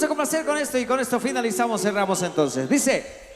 vamos a complacer con esto y con esto finalizamos, cerramos entonces. Dice...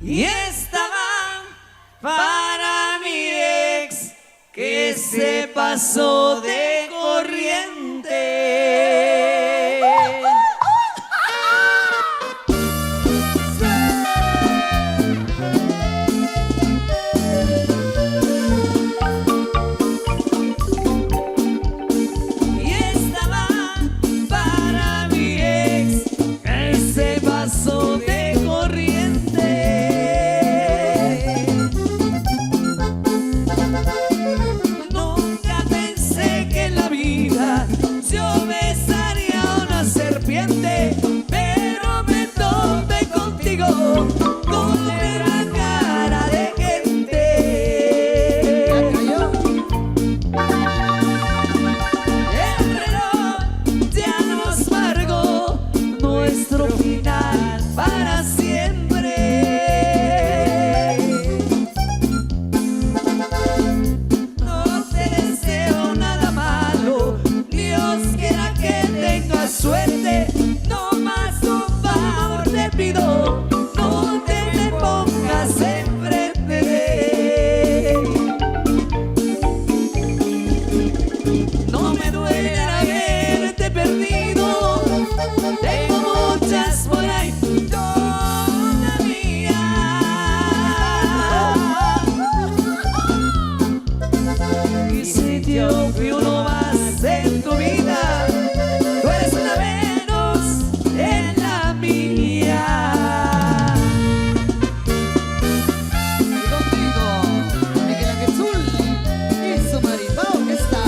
Y esta va para mi ex que se pasó de corriente. Y esta va para mi ex que se pasó de corriente. Nunca pensé que en la vida yo besaría a una serpiente, pero me topé contigo con la cara de gente. El reloj ya nos marcó nuestro final para siempre. No te deseo nada malo, Dios quiera que tengas suerte. No más un favor te pido, no te me pongas enfrente de. No me duele haberte perdido, tengo muchas por ahí todavía. Y si yo fui uno más en tu vida, tú eres una menos en la mía. Y contigo, Miguel Ángel Zul y su marimbao que está.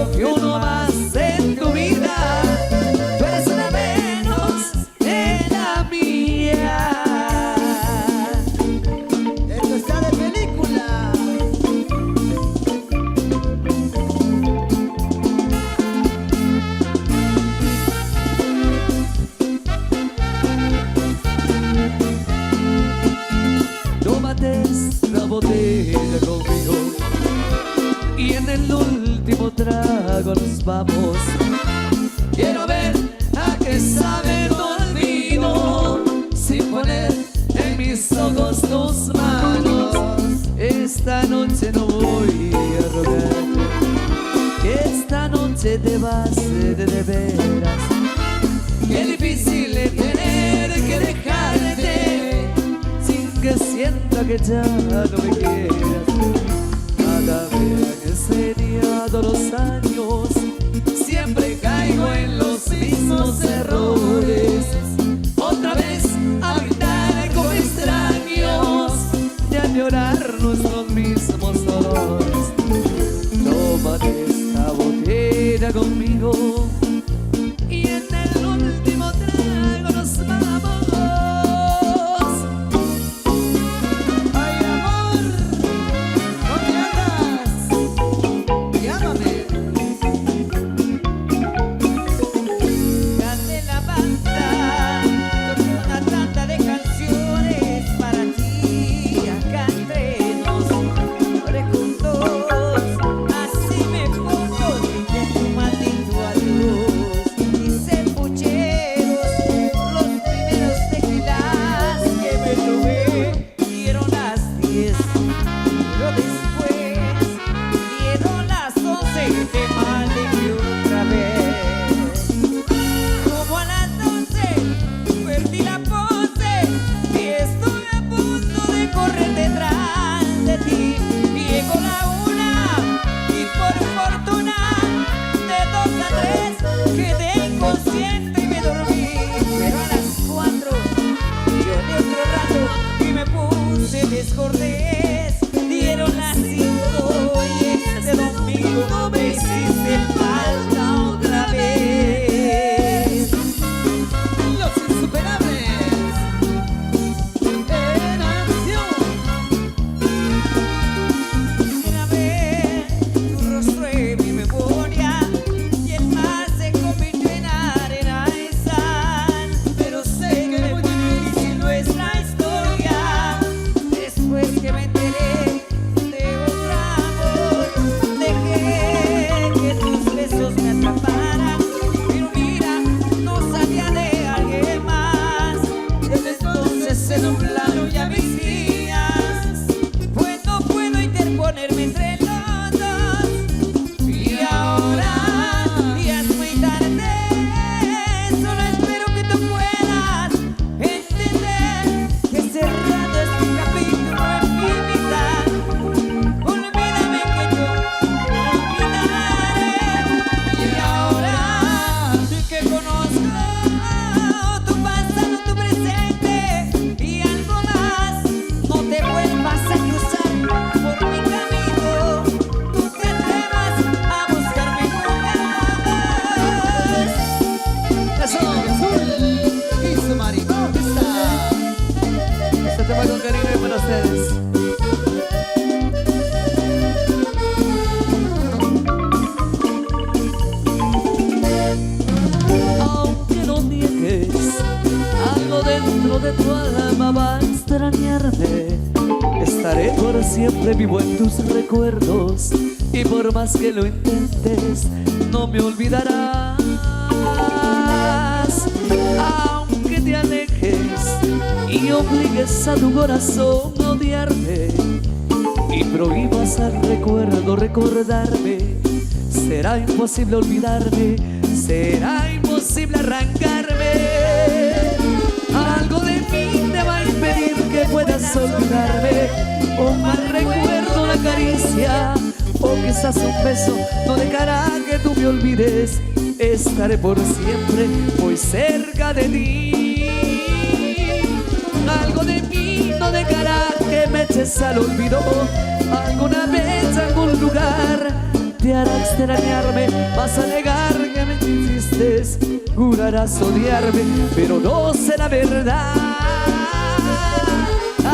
fui uno más en tu vida. Tú eres una menos en la mía. Esto está de película. Tómate esta botella conmigo y en el último trago nos vamos. Quiero ver a qué sabe tu olvido sin poner en mis ojos tus manos. Esta noche no voy a rogarte que esta noche te vas de veras. Qué difícil es tener que dejarte sin que sienta que ya no me quieras. Cada vez que se todos los años siempre caigo en los mismos errores. Otra vez a gritar como extraños y a llorar nuestros mismos dolores. Tómate esta botella conmigo y en el último trago nos vamos. Ay, amor, ¿dónde andas? Llámame. Grande la banda, toqué una tanda de canciones para ti. Acá entre nos, lloré juntos, así me pongo de tu maldito adiós. Hice pucheros, los primeros tequilas que me tomé. Dieron las 10, pero después dieron las 11 y te maldije otra vez. Como a las 12 perdí la pose y estoy a punto de correr detrás de ti. Llegó la 1 y por fortuna de 2 a 3 quedé inconsciente y me dormí. Pero a las 4 lloré otro rato y me puse descortés. Dieron las 5 y este domingo me hiciste falta otra vez. Los insuperables. En acción. Quisiera ver tu rostro en mi memoria y el mar se convirtió en arena y sal. Pero sé que es muy difícil nuestra historia. Después que me enteré de otro amor, dejé que tus besos me atraparan. Pero mira, no sabía de alguien más. Desde entonces se nublaron ya mis días, pues no puedo interponerme entre los dos. Y ahora, ya es muy tarde, solo espero que tú puedas entender que cerrado es un capítulo en mi vida. Olvídame que yo te olvidaré. Y ahora que conozco tu pasado, tu presente y algo más, no te vuelvas a cruzar por mi camino. Tú te atrevas a buscarme jamás. Eso. Azul y su mariposa. Este tema con cariño y para ustedes. Aunque no niegues, algo dentro de tu alma va a extrañarme. Estaré por siempre vivo en tus recuerdos y por más que lo intentes, no me olvidarás. Aunque te alejes y obligues a tu corazón a odiarme y prohíbas al recuerdo recordarme, será imposible olvidarme, será imposible arrancarme. Algo de mí te va a impedir que puedas olvidarme. Un mal recuerdo, una caricia o quizás un beso no dejará que tú me olvides. Estaré por siempre muy cerca de ti. Algo de mí no dejará que me eches al olvido. Alguna vez, algún lugar, te hará extrañarme. Vas a negar que me hiciste, jurarás odiarme, pero no será verdad.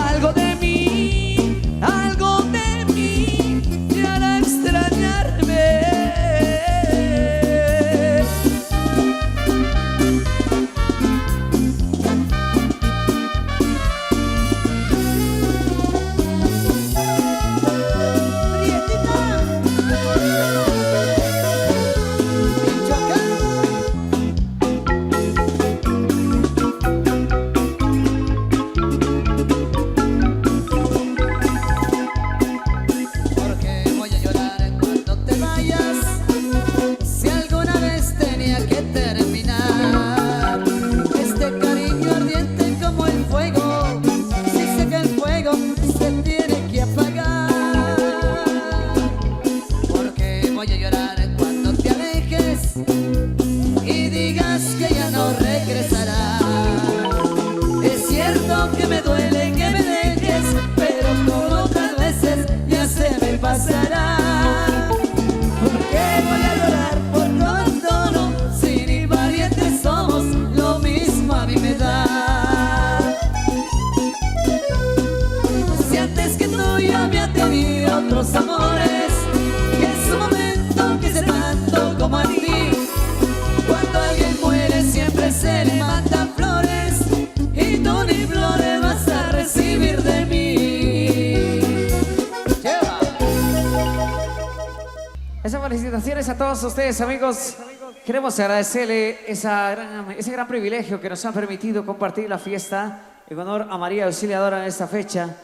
Algo de mí te hará extrañarme. Otros amores, que es un momento que se tanto como a ti. Cuando alguien muere siempre se le mandan flores, y tú ni flores vas a recibir de mí. ¡Lleva! Esas felicitaciones a todos ustedes, amigos. Queremos agradecerle ese gran privilegio que nos han permitido compartir la fiesta en honor a María Auxiliadora en esta fecha.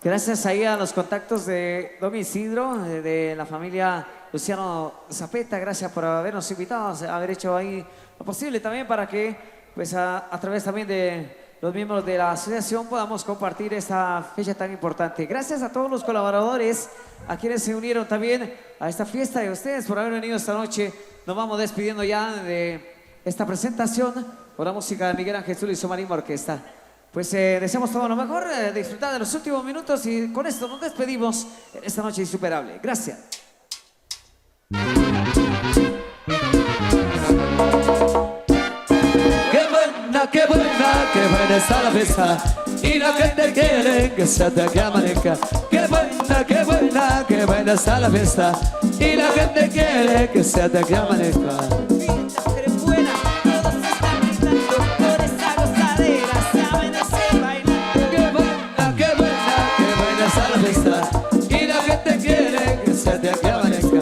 Gracias ahí a los contactos de don Isidro, de la familia Luciano Zapeta. Gracias por habernos invitado, haber hecho ahí lo posible también para que, pues a través también de los miembros de la asociación podamos compartir esta fecha tan importante. Gracias a todos los colaboradores, a quienes se unieron también a esta fiesta y a ustedes por haber venido esta noche. Nos vamos despidiendo ya de esta presentación por la música de Miguel Ángel Zulu y su Marimba Orquesta. Pues deseamos todo lo mejor, disfrutar de los últimos minutos y con esto nos despedimos en esta noche insuperable. Gracias. Qué buena está la fiesta y la gente quiere que se te amanezca. Qué buena está la fiesta y la gente quiere que se te amanezca. Y la gente quiere que se te amanezca.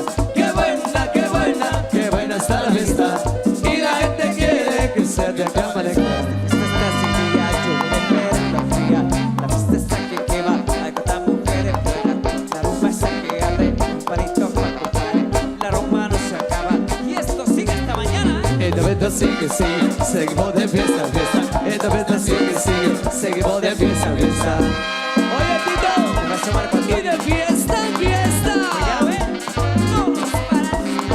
Qué buena está la fiesta. Y la gente quiere que se te amanezca. La fiesta está que quema, hay tantas mujeres buenas. La rumba está que arde, un palito para comprar. La rumba no se acaba y esto sigue hasta mañana. Esta fiesta sigue, seguimos de fiesta, fiesta. Esta fiesta sigue, seguimos de fiesta, fiesta. Oye, Tito, y de fiesta en fiesta. Ya ven, no nos para nadie.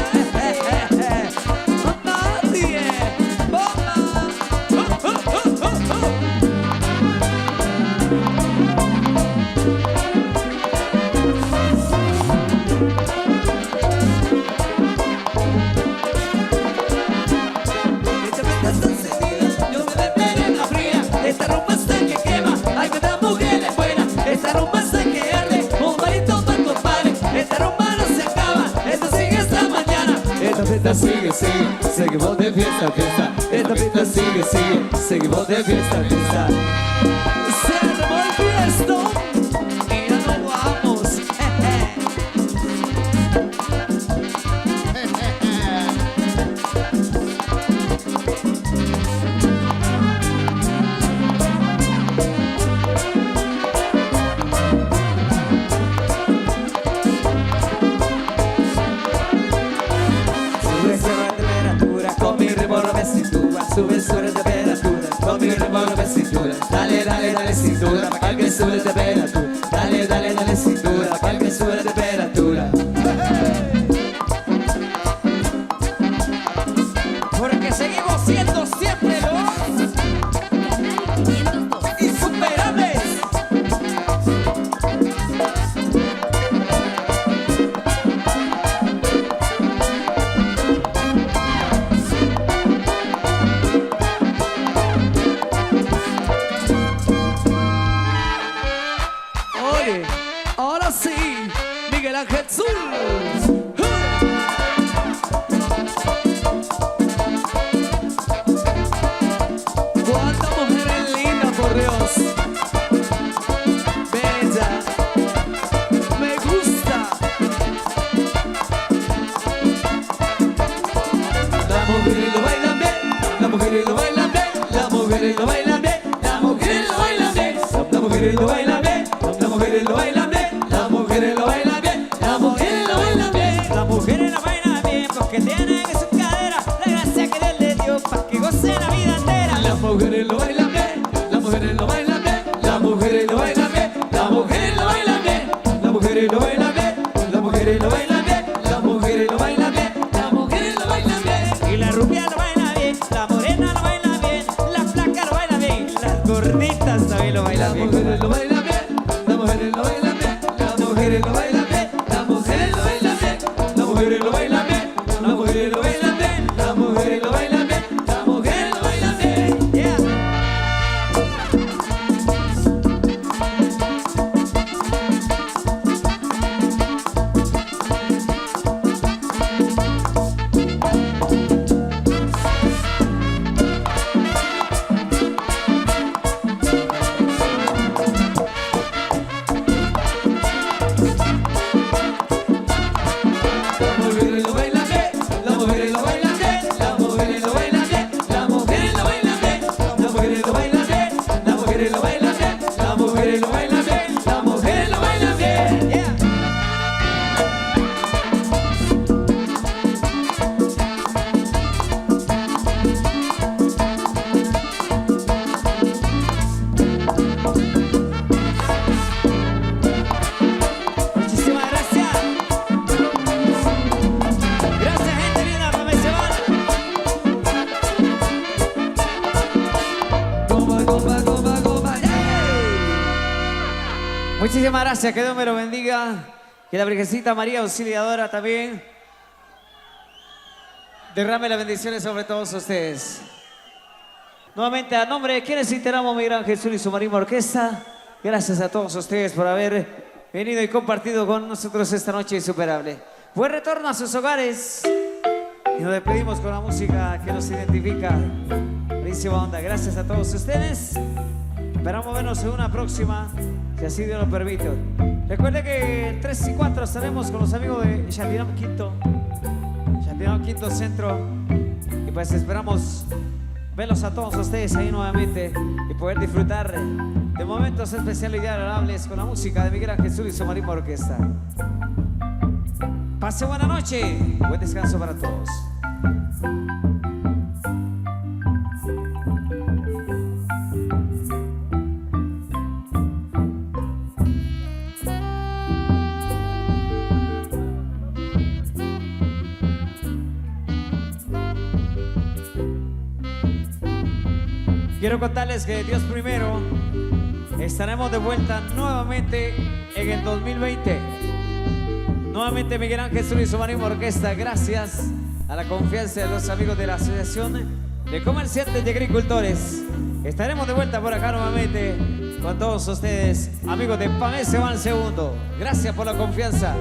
Esta fiesta está encendida, yo me desvelo en la fría. Esta rumba está que quema, hay que dar mujeres buenas. Esta rumba está que arde, un barito para compadre. Esta rumba no se acaba, esto sigue hasta mañana. Esta fiesta sigue, seguimos de fiesta, fiesta. Esta fiesta sigue, seguimos de fiesta, fiesta. Se armó el fiestón y ya nos vamos. Sube de temperatura, con mi ritmo de cintura. Dale cintura, para que sube de temperatura. Dale cintura, para que sube de temperatura. Porque seguimos siendo siempre los insuperables. mujeres lo bailan bien, las mujeres lo bailan bien, las mujeres lo bailan bien, las mujeres lo bailan bien, las mujeres lo bailan bien, las mujeres lo bailan bien, las mujeres lo bailan bien, Las mujeres lo bailan bien porque tienen en su cadera la gracia que Dios les dio para que gocen la vida entera. las mujeres lo bailan bien, las mujeres lo bailan bien, las mujeres lo bailan bien, las mujeres lo bailan bien, las mujeres lo bailan bien, las mujeres lo bailan bien, las mujeres lo bailan bien, las mujeres lo bailan bien. Y la rubia lo baila bien, la morena lo baila bien, la flaca lo baila bien, las gorditas también lo bailan Las bien. mujeres lo bailan bien, las mujeres lo bailan bien, las mujeres lo bailan bien, las mujeres lo bailan bien, las mujeres lo bailan bien, las mujeres lo bailan bien, las mujeres lo bailan bien, las mujeres lo bailan bien. Yeah. Las mujeres lo bailan bien, las mujeres lo bailan bien, las mujeres lo bailan bien, las mujeres lo bailan bien, las mujeres lo bailan bien, las mujeres lo bailan bien, las mujeres lo bailan bien, las mujeres lo bailan bien. Yeah. Muchísimas gracias. Gracias, gente linda, para se van. Goma, goma, goma, goma, yeah. Muchísimas gracias, que Dios me lo bendiga. Que la Virgencita María Auxiliadora también derrame las bendiciones sobre todos ustedes. Nuevamente, a nombre de quienes integramos Miguel Ángel Zul y su Marimba Orquesta, gracias a todos ustedes por haber venido y compartido con nosotros esta noche insuperable. Buen retorno a sus hogares y nos despedimos con la música que nos identifica. Buenísima onda, gracias a todos ustedes. Esperamos vernos en una próxima, si así Dios lo permite. Recuerde que el 3 y 4 estaremos con los amigos de Chatinam Quinto Centro. Y pues esperamos verlos a todos ustedes ahí nuevamente y poder disfrutar de momentos especiales y agradables con la música de Miguel Ángel Zul y su Marimba Orquesta. Pase buena noche, buen descanso para todos. Quiero contarles que Dios primero estaremos de vuelta nuevamente en el 2020. Nuevamente Miguel Ángel Zul y su Marimba Orquesta, gracias a la confianza de los amigos de la Asociación de Comerciantes y Agricultores. Estaremos de vuelta por acá nuevamente con todos ustedes, amigos de Pamés se va al segundo. Gracias por la confianza.